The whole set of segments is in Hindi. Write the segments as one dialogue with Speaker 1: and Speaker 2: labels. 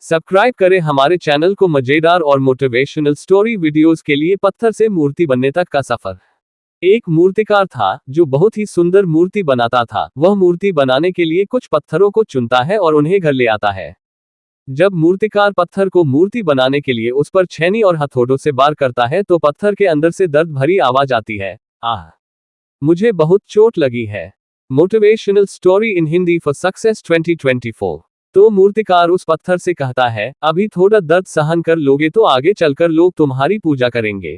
Speaker 1: सब्सक्राइब करें हमारे चैनल को। मजेदार और मोटिवेशनल स्टोरी वीडियोस के लिए पत्थर से मूर्ति बनने तक का सफर। एक मूर्तिकार था जो बहुत ही सुंदर मूर्ति बनाता था। वह मूर्ति बनाने के लिए कुछ पत्थरों को चुनता है और उन्हें घर ले आता है। जब मूर्तिकार पत्थर को मूर्ति बनाने के लिए उस पर छेनी और हथौड़ों से वार करता है तो पत्थर के अंदर से दर्द भरी आवाज आती है, आह, मुझे बहुत चोट लगी है। Motivational story in Hindi for success 2024। तो मूर्तिकार उस पत्थर से कहता है, अभी थोड़ा दर्द सहन कर लोगे तो आगे चलकर लोग तुम्हारी पूजा करेंगे।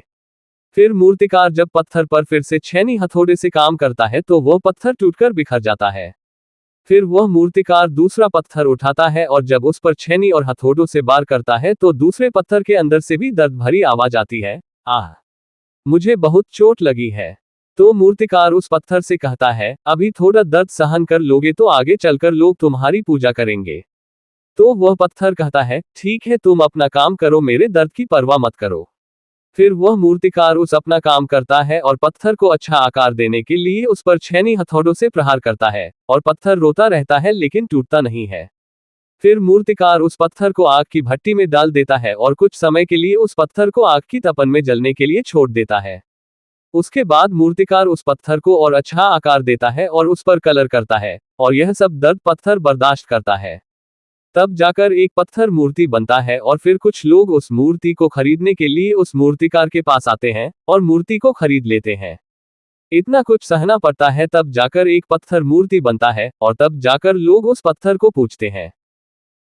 Speaker 1: फिर मूर्तिकार जब पत्थर पर फिर से छेनी हथौड़े से काम करता है तो वह पत्थर टूटकर बिखर जाता है। फिर वह मूर्तिकार दूसरा पत्थर उठाता है और जब उस पर छेनी और हथौड़ों से वार करता है तो दूसरे पत्थर के अंदर से भी दर्द भरी आवाज आती है, आह, मुझे बहुत चोट लगी है। तो मूर्तिकार उस पत्थर से कहता है, अभी थोड़ा दर्द सहन कर लोगे तो आगे चलकर लोग तुम्हारी पूजा करेंगे। तो वह पत्थर कहता है, ठीक है, तुम अपना काम करो, मेरे दर्द की परवाह मत करो। फिर वह मूर्तिकार उस अपना काम करता है और पत्थर को अच्छा आकार देने के लिए उस पर छेनी हथौड़ों से प्रहार करता है और पत्थर रोता रहता है लेकिन टूटता नहीं है। फिर मूर्तिकार उस पत्थर को आग की भट्टी में डाल देता है और कुछ समय के लिए उस पत्थर को आग की तपन में जलने के लिए छोड़ देता है। उसके बाद मूर्तिकार उस पत्थर को और अच्छा आकार देता है और उस पर कलर करता है और यह सब दर्द पत्थर बर्दाश्त करता है। तब जाकर एक पत्थर मूर्ति बनता है और फिर कुछ लोग उस मूर्ति को खरीदने के लिए उस मूर्तिकार के पास आते हैं और मूर्ति को खरीद लेते हैं। इतना कुछ सहना पड़ता है तब जाकर एक पत्थर मूर्ति बनता है और तब जाकर लोग उस पत्थर को पूजते हैं।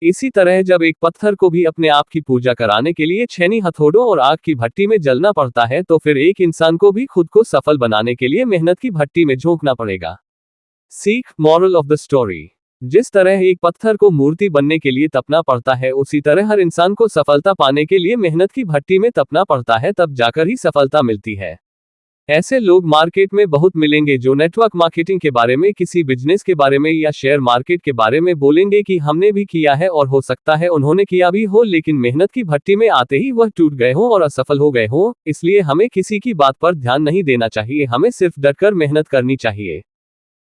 Speaker 1: इसी तरह जब एक पत्थर को भी अपने आप की पूजा कराने के लिए छेनी हथौड़ों और आग की भट्टी में जलना पड़ता है तो फिर एक इंसान को भी खुद को सफल बनाने के लिए मेहनत की भट्टी में झोंकना पड़ेगा। सीख, मॉरल ऑफ द स्टोरी। जिस तरह एक पत्थर को मूर्ति बनने के लिए तपना पड़ता है उसी तरह हर इंसान को सफलता पाने के लिए मेहनत की भट्टी में तपना पड़ता है, तब जाकर ही सफलता मिलती है। ऐसे लोग मार्केट में बहुत मिलेंगे जो नेटवर्क मार्केटिंग के बारे में, किसी बिजनेस के बारे में या शेयर मार्केट के बारे में बोलेंगे कि हमने भी किया है और हो सकता है उन्होंने किया भी हो, लेकिन मेहनत की भट्टी में आते ही वह टूट गए हों और असफल हो गए हों। इसलिए हमें किसी की बात पर ध्यान नहीं देना चाहिए, हमें सिर्फ डटकर मेहनत करनी चाहिए।